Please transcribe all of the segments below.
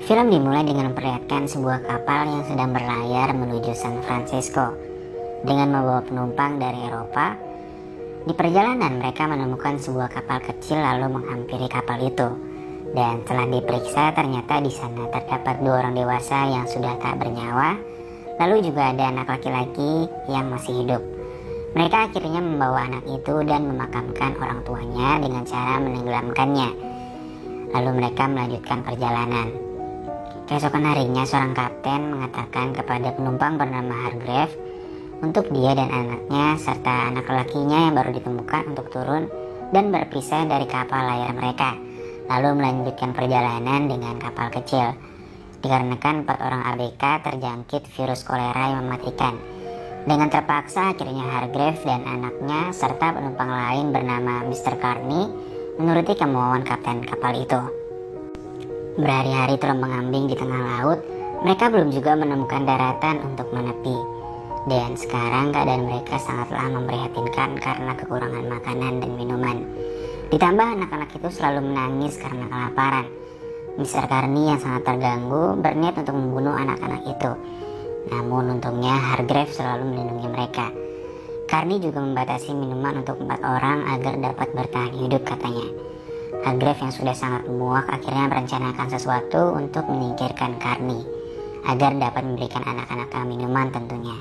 Film dimulai dengan memperlihatkan sebuah kapal yang sedang berlayar menuju San Francisco dengan membawa penumpang dari Eropa. Di perjalanan mereka menemukan sebuah kapal kecil lalu menghampiri kapal itu. Dan setelah diperiksa ternyata di sana terdapat 2 orang dewasa yang sudah tak bernyawa. Lalu juga ada anak laki-laki yang masih hidup. Mereka akhirnya membawa anak itu dan memakamkan orang tuanya dengan cara menenggelamkannya. Lalu mereka melanjutkan perjalanan. Keesokan harinya seorang kapten mengatakan kepada penumpang bernama Hargrave untuk dia dan anaknya serta anak lakinya yang baru ditemukan untuk turun dan berpisah dari kapal layar mereka, lalu melanjutkan perjalanan dengan kapal kecil. Dikarenakan 4 orang ABK terjangkit virus kolera yang mematikan. Dengan terpaksa akhirnya Hargrave dan anaknya serta penumpang lain bernama Mr. Carney menuruti kemauan kapten kapal itu. Berhari-hari terombang-ambing di tengah laut, mereka belum juga menemukan daratan untuk menepi. Dan sekarang keadaan mereka sangatlah memprihatinkan karena kekurangan makanan dan minuman. Ditambah anak-anak itu selalu menangis karena kelaparan. Mr. Carney yang sangat terganggu berniat untuk membunuh anak-anak itu. Namun untungnya Hargrave selalu melindungi mereka. Carney juga membatasi minuman untuk 4 orang agar dapat bertahan hidup katanya. Hargrave yang sudah sangat muak akhirnya merencanakan sesuatu untuk menyingkirkan Carney agar dapat memberikan anak-anaknya minuman tentunya.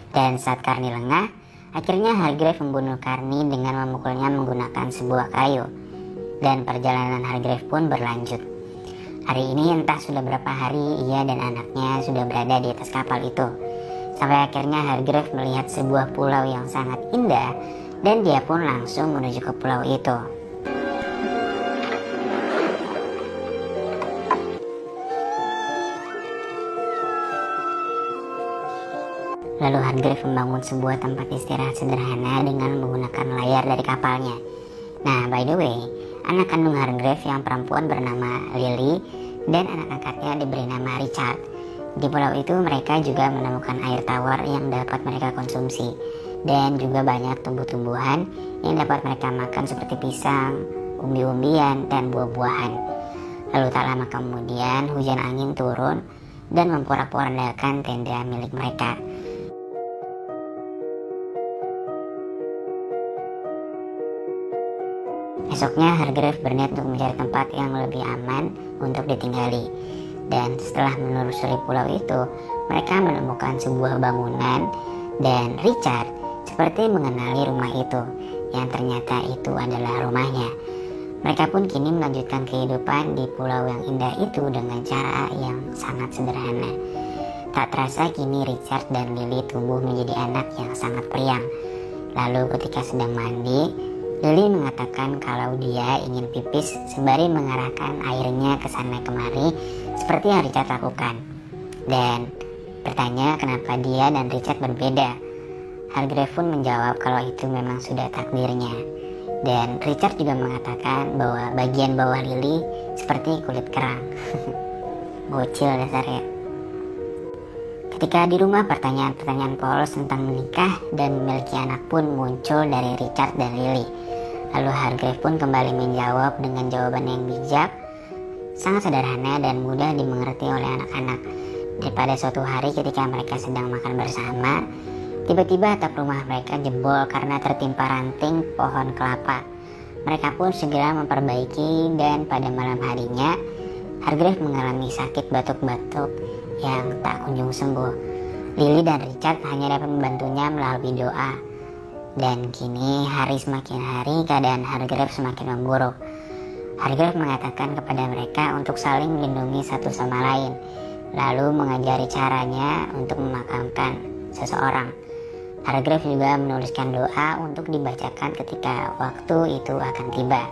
Dan saat Carney lengah, akhirnya Hargrave membunuh Carney dengan memukulnya menggunakan sebuah kayu. Dan perjalanan Hargrave pun berlanjut. Hari ini entah sudah berapa hari ia dan anaknya sudah berada di atas kapal itu. Sampai akhirnya Hargrave melihat sebuah pulau yang sangat indah dan dia pun langsung menuju ke pulau itu. Lalu Hargrave membangun sebuah tempat istirahat sederhana dengan menggunakan layar dari kapalnya. Nah, by the way, anak kandung Hargrave yang perempuan bernama Lily dan anak angkatnya diberi nama Richard. Di pulau itu mereka juga menemukan air tawar yang dapat mereka konsumsi dan juga banyak tumbuh-tumbuhan yang dapat mereka makan seperti pisang, umbi-umbian, dan buah-buahan. Lalu tak lama kemudian hujan angin turun dan memporak-porandakan tenda milik mereka. Esoknya Hargrave berniat untuk mencari tempat yang lebih aman untuk ditinggali. Dan setelah menelusuri pulau itu, mereka menemukan sebuah bangunan dan Richard seperti mengenali rumah itu, yang ternyata itu adalah rumahnya. Mereka pun kini melanjutkan kehidupan di pulau yang indah itu dengan cara yang sangat sederhana. Tak terasa kini Richard dan Lily tumbuh menjadi anak yang sangat periang. Lalu ketika sedang mandi, Lily mengatakan kalau dia ingin pipis sembari mengarahkan airnya ke sana kemari seperti yang Richard lakukan. Dan bertanya kenapa dia dan Richard berbeda. Hargrave pun menjawab kalau itu memang sudah takdirnya. Dan Richard juga mengatakan bahwa bagian bawah Lily seperti kulit kerang. Bocil dasarnya. Ketika di rumah, pertanyaan-pertanyaan polos tentang menikah dan memiliki anak pun muncul dari Richard dan Lily. Lalu Hargrave pun kembali menjawab dengan jawaban yang bijak, sangat sederhana dan mudah dimengerti oleh anak-anak. Daripada suatu hari ketika mereka sedang makan bersama, tiba-tiba atap rumah mereka jebol karena tertimpa ranting pohon kelapa. Mereka pun segera memperbaiki dan pada malam harinya, Hargrave mengalami sakit batuk-batuk yang tak kunjung sembuh. Lily dan Richard hanya dapat membantunya melalui doa. Dan kini hari semakin hari keadaan Hargrave semakin memburuk. Hargrave mengatakan kepada mereka untuk saling melindungi satu sama lain, lalu mengajari caranya untuk memakamkan seseorang. Hargrave juga menuliskan doa untuk dibacakan ketika waktu itu akan tiba.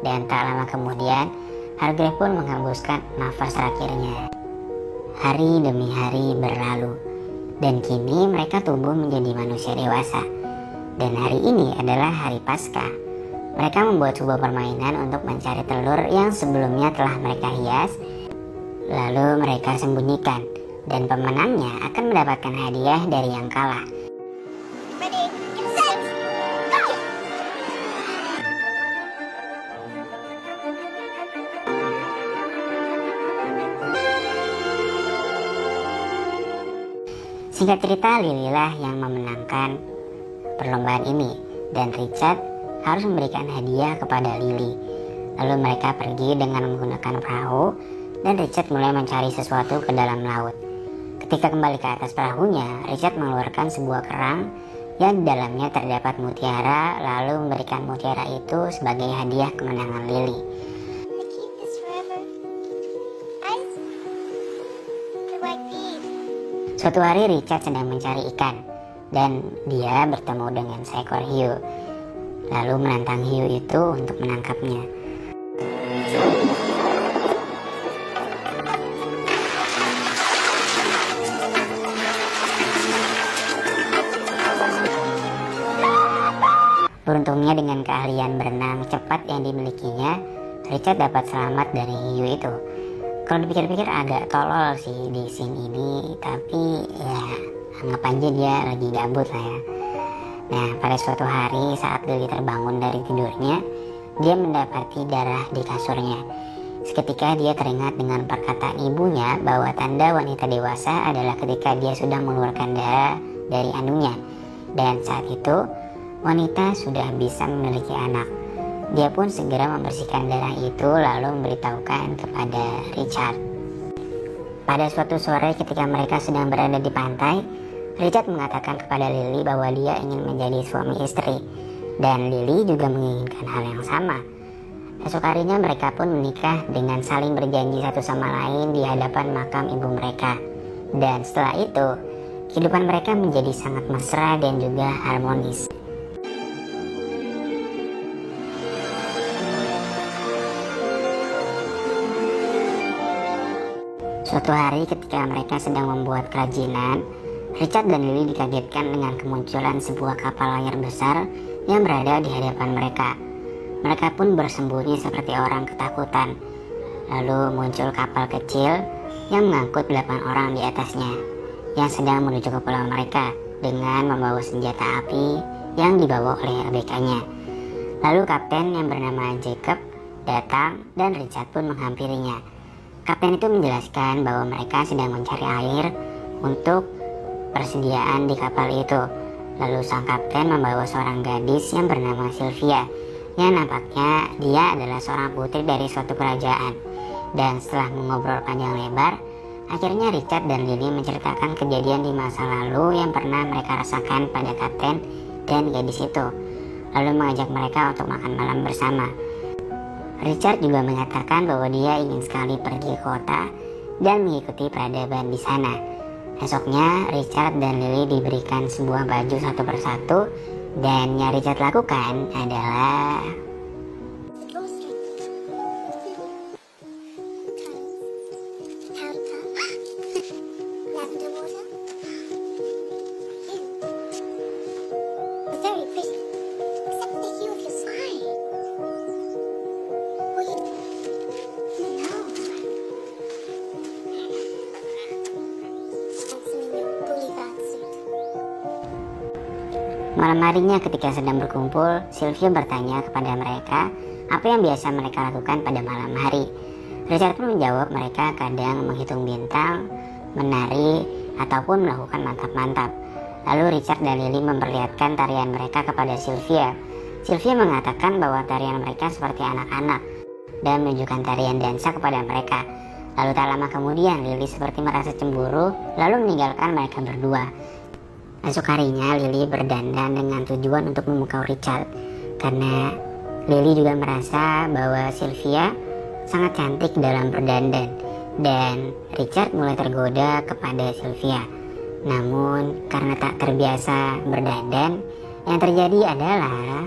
Dan tak lama kemudian Hargrave pun menghembuskan nafas terakhirnya. Hari demi hari berlalu dan kini mereka tumbuh menjadi manusia dewasa. Dan hari ini adalah hari Paskah. Mereka membuat sebuah permainan untuk mencari telur yang sebelumnya telah mereka hias. Lalu mereka sembunyikan dan pemenangnya akan mendapatkan hadiah dari yang kalah. Singkat cerita, Lily lah yang memenangkan perlombaan ini dan Richard harus memberikan hadiah kepada Lily. Lalu mereka pergi dengan menggunakan perahu dan Richard mulai mencari sesuatu ke dalam laut. Ketika kembali ke atas perahunya, Richard mengeluarkan sebuah kerang yang di dalamnya terdapat mutiara, lalu memberikan mutiara itu sebagai hadiah kemenangan Lily. Suatu hari Richard sedang mencari ikan dan dia bertemu dengan seekor hiu, lalu menantang hiu itu untuk menangkapnya. Beruntungnya dengan keahlian berenang cepat yang dimilikinya, Richard dapat selamat dari hiu itu. Kalau dipikir-pikir agak tolol sih di scene ini, tapi ya anggap aja dia lagi gabut lah ya. Nah, pada suatu hari saat Lily terbangun dari tidurnya, dia mendapati darah di kasurnya. Seketika dia teringat dengan perkataan ibunya bahwa tanda wanita dewasa adalah ketika dia sudah mengeluarkan darah dari anunya. Dan saat itu, wanita sudah bisa memiliki anak. Dia pun segera membersihkan darah itu lalu memberitahukan kepada Richard. Pada suatu sore ketika mereka sedang berada di pantai, Richard mengatakan kepada Lily bahwa dia ingin menjadi suami istri. Dan Lily juga menginginkan hal yang sama. Esok harinya mereka pun menikah dengan saling berjanji satu sama lain di hadapan makam ibu mereka. Dan setelah itu, kehidupan mereka menjadi sangat mesra dan juga harmonis. Suatu hari ketika mereka sedang membuat kerajinan, Richard dan Lily dikagetkan dengan kemunculan sebuah kapal layar besar yang berada di hadapan mereka. Mereka pun bersembunyi seperti orang ketakutan. Lalu muncul kapal kecil yang mengangkut 8 orang di atasnya, yang sedang menuju ke pulau mereka dengan membawa senjata api yang dibawa oleh ABK-nya. Lalu kapten yang bernama Jacob datang dan Richard pun menghampirinya. Kapten itu menjelaskan bahwa mereka sedang mencari air untuk persediaan di kapal itu. Lalu sang kapten membawa seorang gadis yang bernama Sylvia, yang nampaknya dia adalah seorang putri dari suatu kerajaan. Dan setelah mengobrol panjang lebar, akhirnya Richard dan Lily menceritakan kejadian di masa lalu yang pernah mereka rasakan pada kapten dan gadis itu, lalu mengajak mereka untuk makan malam bersama. Richard juga mengatakan bahwa dia ingin sekali pergi ke kota dan mengikuti peradaban di sana. Esoknya, Richard dan Lily diberikan sebuah baju satu persatu, dan yang Richard lakukan adalah malam harinya ketika sedang berkumpul, Sylvia bertanya kepada mereka apa yang biasa mereka lakukan pada malam hari. Richard pun menjawab mereka kadang menghitung bintang, menari, ataupun melakukan mantap-mantap. Lalu Richard dan Lily memperlihatkan tarian mereka kepada Sylvia. Sylvia mengatakan bahwa tarian mereka seperti anak-anak dan menunjukkan tarian dansa kepada mereka. Lalu tak lama kemudian Lily seperti merasa cemburu lalu meninggalkan mereka berdua. Esok harinya Lily berdandan dengan tujuan untuk memukau Richard, karena Lily juga merasa bahwa Sylvia sangat cantik dalam berdandan, dan Richard mulai tergoda kepada Sylvia. Namun karena tak terbiasa berdandan, yang terjadi adalah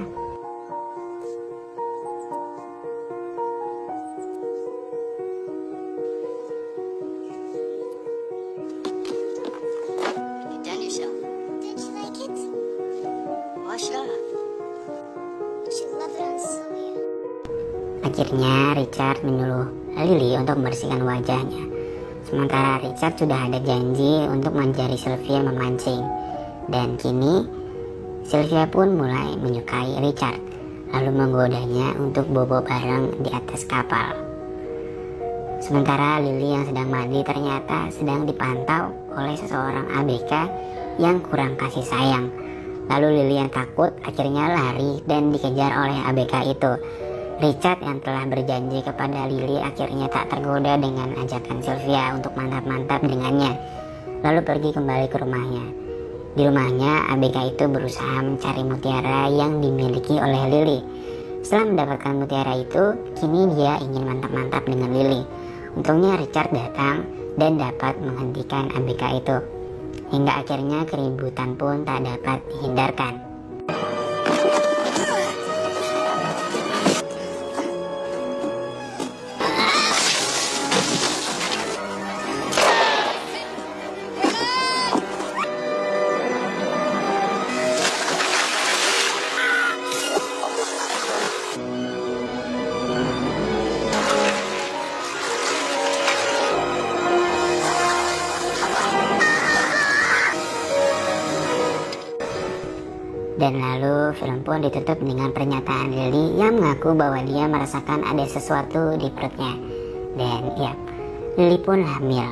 akhirnya Richard menyuruh Lily untuk membersihkan wajahnya. Sementara Richard sudah ada janji untuk mengajari Sylvia memancing. Dan kini Sylvia pun mulai menyukai Richard, lalu menggodanya untuk bobo bareng di atas kapal. Sementara Lily yang sedang mandi ternyata sedang dipantau oleh seseorang ABK yang kurang kasih sayang. Lalu Lily yang takut akhirnya lari dan dikejar oleh ABK itu. Richard yang telah berjanji kepada Lily akhirnya tak tergoda dengan ajakan Sylvia untuk mantap-mantap dengannya, lalu pergi kembali ke rumahnya. Di rumahnya, ABK itu berusaha mencari mutiara yang dimiliki oleh Lily. Setelah mendapatkan mutiara itu, kini dia ingin mantap-mantap dengan Lily. Untungnya Richard datang dan dapat menghentikan ABK itu. Hingga akhirnya keributan pun tak dapat dihindarkan. Dan lalu film pun ditutup dengan pernyataan Lily yang mengaku bahwa dia merasakan ada sesuatu di perutnya. Dan ya, Lily pun hamil.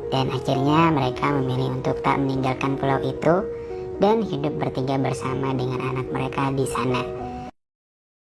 Dan akhirnya mereka memilih untuk tak meninggalkan pulau itu dan hidup bertiga bersama dengan anak mereka di sana.